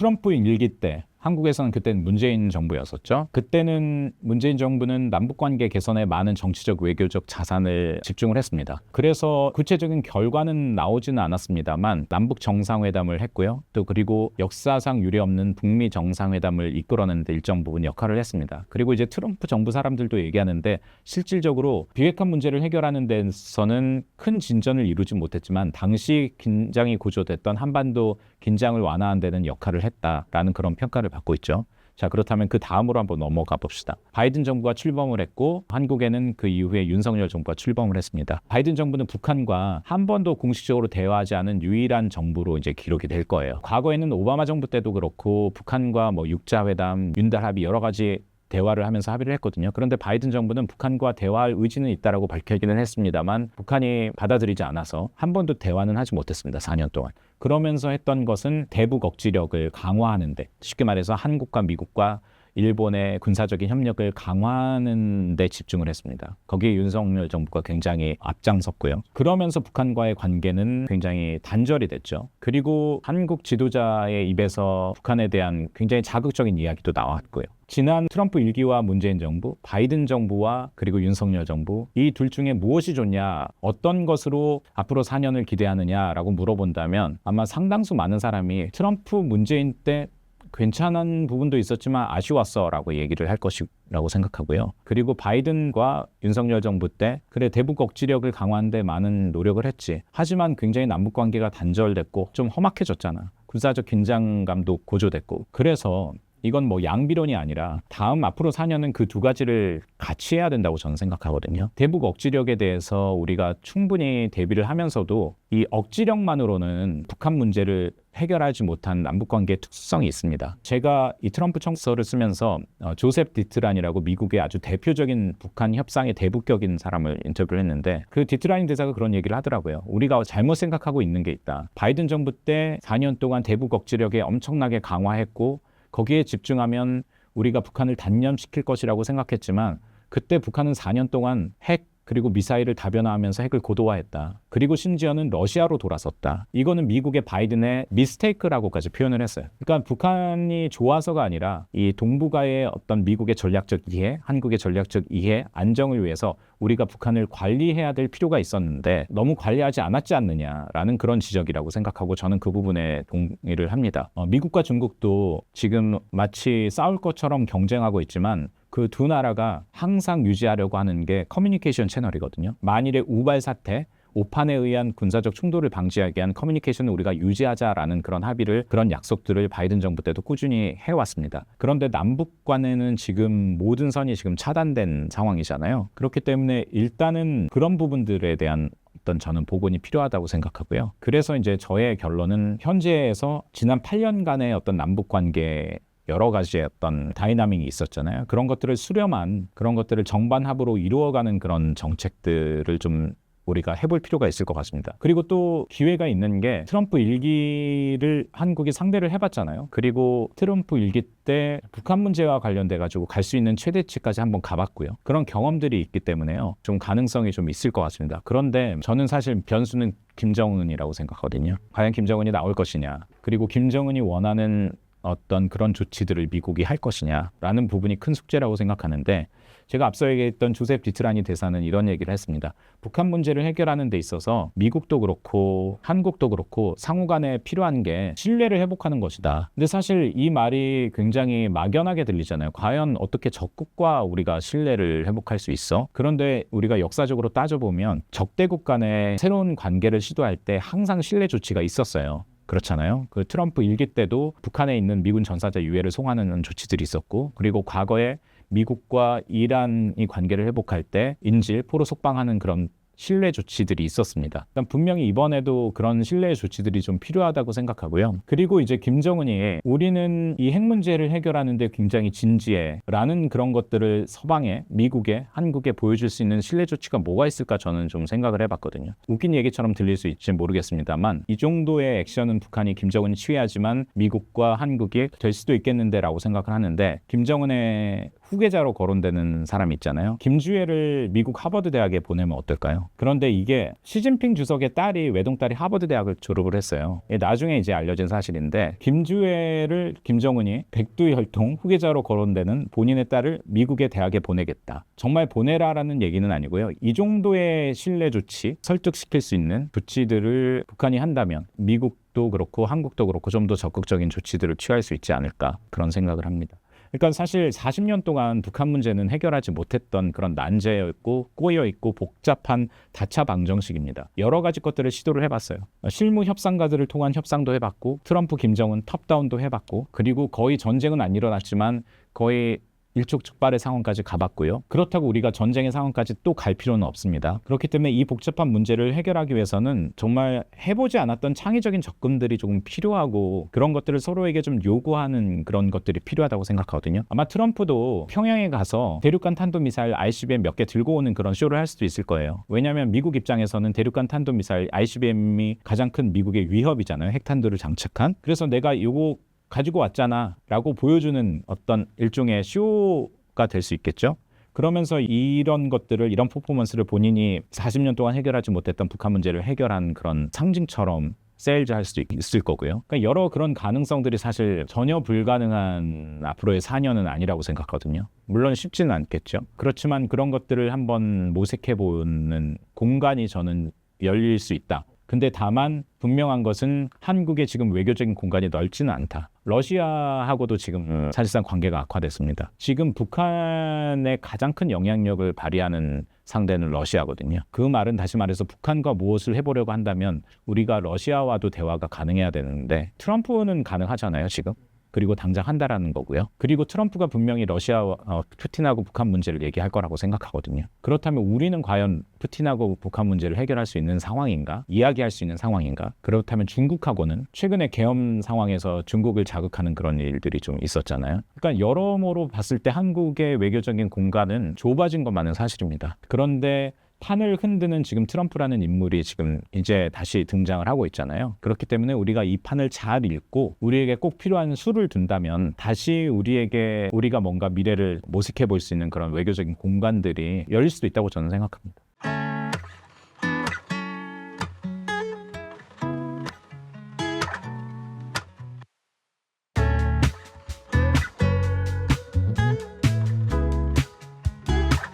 트럼프 일기 때 한국에서는 그때는 문재인 정부였었죠. 그때는 문재인 정부는 남북관계 개선에 많은 정치적 외교적 자산을 집중을 했습니다. 그래서 구체적인 결과는 나오지는 않았습니다만 남북 정상회담을 했고요. 또 그리고 역사상 유례없는 북미 정상회담을 이끌어내는 데 일정 부분 역할을 했습니다. 그리고 이제 트럼프 정부 사람들도 얘기하는데 실질적으로 비핵화 문제를 해결하는 데서는 큰 진전을 이루지 못했지만 당시 긴장이 고조됐던 한반도 긴장을 완화하는 데는 역할을 했다라는 그런 평가를 받고 있죠. 자, 그렇다면 그 다음으로 한번 넘어가 봅시다. 바이든 정부가 출범을 했고 한국에는 그 이후에 윤석열 정부가 출범을 했습니다. 바이든 정부는 북한과 한 번도 공식적으로 대화하지 않은 유일한 정부로 이제 기록이 될 거예요. 과거에는 오바마 정부 때도 그렇고 북한과 뭐 육자회담, 윤달 합의 여러 가지 대화를 하면서 합의를 했거든요. 그런데 바이든 정부는 북한과 대화할 의지는 있다라고 밝히기는 했습니다만 북한이 받아들이지 않아서 한 번도 대화는 하지 못했습니다. 4년 동안. 그러면서 했던 것은 대북 억지력을 강화하는 데, 쉽게 말해서 한국과 미국과 일본의 군사적인 협력을 강화하는 데 집중을 했습니다. 거기에 윤석열 정부가 굉장히 앞장섰고요. 그러면서 북한과의 관계는 굉장히 단절이 됐죠. 그리고 한국 지도자의 입에서 북한에 대한 굉장히 자극적인 이야기도 나왔고요. 지난 트럼프 일기와 문재인 정부, 바이든 정부와 그리고 윤석열 정부 이 둘 중에 무엇이 좋냐, 어떤 것으로 앞으로 4년을 기대하느냐라고 물어본다면 아마 상당수 많은 사람이 트럼프, 문재인 때 괜찮은 부분도 있었지만 아쉬웠어 라고 얘기를 할 것이라고 생각하고요. 그리고 바이든과 윤석열 정부 때 그래 대북 억지력을 강화하는 데 많은 노력을 했지. 하지만 굉장히 남북관계가 단절됐고 좀 험악해졌잖아. 군사적 긴장감도 고조됐고. 그래서 이건 뭐 양비론이 아니라 다음 앞으로 4년은 그 두 가지를 같이 해야 된다고 저는 생각하거든요. 대북 억지력에 대해서 우리가 충분히 대비를 하면서도 이 억지력만으로는 북한 문제를 해결하지 못한 남북관계의 특수성이 있습니다. 제가 이 트럼프 청서를 쓰면서 조셉 디트란이라고 미국의 아주 대표적인 북한 협상의 대북격인 사람을 인터뷰를 했는데 그 디트란 대사가 그런 얘기를 하더라고요. 우리가 잘못 생각하고 있는 게 있다. 바이든 정부 때 4년 동안 대북 억지력에 엄청나게 강화했고 거기에 집중하면 우리가 북한을 단념시킬 것이라고 생각했지만 그때 북한은 4년 동안 핵 그리고 미사일을 다변화하면서 핵을 고도화했다. 그리고 심지어는 러시아로 돌아섰다. 이거는 미국의 바이든의 미스테이크라고까지 표현을 했어요. 그러니까 북한이 좋아서가 아니라 이 동북아의 어떤 미국의 전략적 이해, 한국의 전략적 이해, 안정을 위해서 우리가 북한을 관리해야 될 필요가 있었는데 너무 관리하지 않았지 않느냐라는 그런 지적이라고 생각하고 저는 그 부분에 동의를 합니다. 미국과 중국도 지금 마치 싸울 것처럼 경쟁하고 있지만 그 두 나라가 항상 유지하려고 하는 게 커뮤니케이션 채널이거든요. 만일의 우발 사태, 오판에 의한 군사적 충돌을 방지하기 위한 커뮤니케이션을 우리가 유지하자라는 그런 합의를, 그런 약속들을 바이든 정부 때도 꾸준히 해왔습니다. 그런데 남북 간에는 지금 모든 선이 지금 차단된 상황이잖아요. 그렇기 때문에 일단은 그런 부분들에 대한 어떤 저는 복원이 필요하다고 생각하고요. 그래서 이제 저의 결론은 현재에서 지난 8년간의 어떤 남북 관계 여러 가지의 어떤 다이나믹이 있었잖아요. 그런 것들을 수렴한, 그런 것들을 정반합으로 이루어가는 그런 정책들을 좀 우리가 해볼 필요가 있을 것 같습니다. 그리고 또 기회가 있는 게 트럼프 일기를 한국이 상대를 해봤잖아요. 그리고 트럼프 일기 때 북한 문제와 관련돼 가지고 갈 수 있는 최대치까지 한번 가봤고요. 그런 경험들이 있기 때문에요. 좀 가능성이 좀 있을 것 같습니다. 그런데 저는 사실 변수는 김정은이라고 생각하거든요. 과연 김정은이 나올 것이냐. 그리고 김정은이 원하는 어떤 그런 조치들을 미국이 할 것이냐라는 부분이 큰 숙제라고 생각하는데 제가 앞서 얘기했던 조셉 디트라니 대사는 이런 얘기를 했습니다. 북한 문제를 해결하는 데 있어서 미국도 그렇고 한국도 그렇고 상호 간에 필요한 게 신뢰를 회복하는 것이다. 근데 사실 이 말이 굉장히 막연하게 들리잖아요. 과연 어떻게 적국과 우리가 신뢰를 회복할 수 있어? 그런데 우리가 역사적으로 따져보면 적대국 간의 새로운 관계를 시도할 때 항상 신뢰 조치가 있었어요. 그렇잖아요. 그 트럼프 일기 때도 북한에 있는 미군 전사자 유해를 송환하는 조치들이 있었고 그리고 과거에 미국과 이란이 관계를 회복할 때 인질, 포로 속방하는 그런 신뢰 조치들이 있었습니다. 일단 분명히 이번에도 그런 신뢰 조치들이 좀 필요하다고 생각하고요. 그리고 이제 김정은이 우리는 이 핵 문제를 해결하는 데 굉장히 진지해 라는 그런 것들을 서방에, 미국에, 한국에 보여줄 수 있는 신뢰 조치가 뭐가 있을까 저는 좀 생각을 해봤거든요. 웃긴 얘기처럼 들릴 수 있을지 모르겠습니다만 이 정도의 액션은 북한이 김정은이 취해야지만 미국과 한국이 될 수도 있겠는데 라고 생각을 하는데 김정은의 후계자로 거론되는 사람이 있잖아요. 김주애를 미국 하버드 대학에 보내면 어떨까요? 거예요. 그런데 이게 시진핑 주석의 딸이 외동딸이 하버드 대학을 졸업을 했어요. 나중에 이제 알려진 사실인데 김주애를 김정은이 백두혈통 후계자로 거론되는 본인의 딸을 미국의 대학에 보내겠다. 정말 보내라라는 얘기는 아니고요. 이 정도의 신뢰 조치, 설득시킬 수 있는 조치들을 북한이 한다면 미국도 그렇고 한국도 그렇고 좀 더 적극적인 조치들을 취할 수 있지 않을까 그런 생각을 합니다. 그러니까 사실 40년 동안 북한 문제는 해결하지 못했던 그런 난제였고 꼬여있고 복잡한 다차 방정식입니다. 여러 가지 것들을 시도를 해봤어요. 실무 협상가들을 통한 협상도 해봤고 트럼프, 김정은 톱다운도 해봤고 그리고 거의 전쟁은 안 일어났지만 거의 일촉즉발의 상황까지 가봤고요. 그렇다고 우리가 전쟁의 상황까지 또 갈 필요는 없습니다. 그렇기 때문에 이 복잡한 문제를 해결하기 위해서는 정말 해보지 않았던 창의적인 접근들이 조금 필요하고 그런 것들을 서로에게 좀 요구하는 그런 것들이 필요하다고 생각하거든요. 아마 트럼프도 평양에 가서 대륙간 탄도미사일 ICBM 몇 개 들고 오는 그런 쇼를 할 수도 있을 거예요. 왜냐하면 미국 입장에서는 대륙간 탄도미사일 ICBM이 가장 큰 미국의 위협이잖아요. 핵탄두를 장착한. 그래서 내가 요거 가지고 왔잖아 라고 보여주는 어떤 일종의 쇼가 될 수 있겠죠. 그러면서 이런 것들을 이런 퍼포먼스를 본인이 40년 동안 해결하지 못했던 북한 문제를 해결한 그런 상징처럼 세일즈할 수도 있을 거고요. 그러니까 여러 그런 가능성들이 사실 전혀 불가능한 앞으로의 4년은 아니라고 생각하거든요. 물론 쉽지는 않겠죠. 그렇지만 그런 것들을 한번 모색해보는 공간이 저는 열릴 수 있다. 근데 다만 분명한 것은 한국의 지금 외교적인 공간이 넓지는 않다. 러시아하고도 지금 사실상 관계가 악화됐습니다. 지금 북한의 가장 큰 영향력을 발휘하는 상대는 러시아거든요. 그 말은 다시 말해서 북한과 무엇을 해보려고 한다면 우리가 러시아와도 대화가 가능해야 되는데 트럼프는 가능하잖아요, 지금. 그리고 당장 한다라는 거고요. 그리고 트럼프가 분명히 러시아와 푸틴하고 북한 문제를 얘기할 거라고 생각하거든요. 그렇다면 우리는 과연 푸틴하고 북한 문제를 해결할 수 있는 상황인가? 이야기할 수 있는 상황인가? 그렇다면 중국하고는 최근에 계엄 상황에서 중국을 자극하는 그런 일들이 좀 있었잖아요. 그러니까 여러모로 봤을 때 한국의 외교적인 공간은 좁아진 것만은 사실입니다. 그런데 판을 흔드는 지금 트럼프라는 인물이 지금 이제 다시 등장을 하고 있잖아요. 그렇기 때문에 우리가 이 판을 잘 읽고 우리에게 꼭 필요한 수를 둔다면 다시 우리가 뭔가 미래를 모색해 볼 수 있는 그런 외교적인 공간들이 열릴 수도 있다고 저는 생각합니다.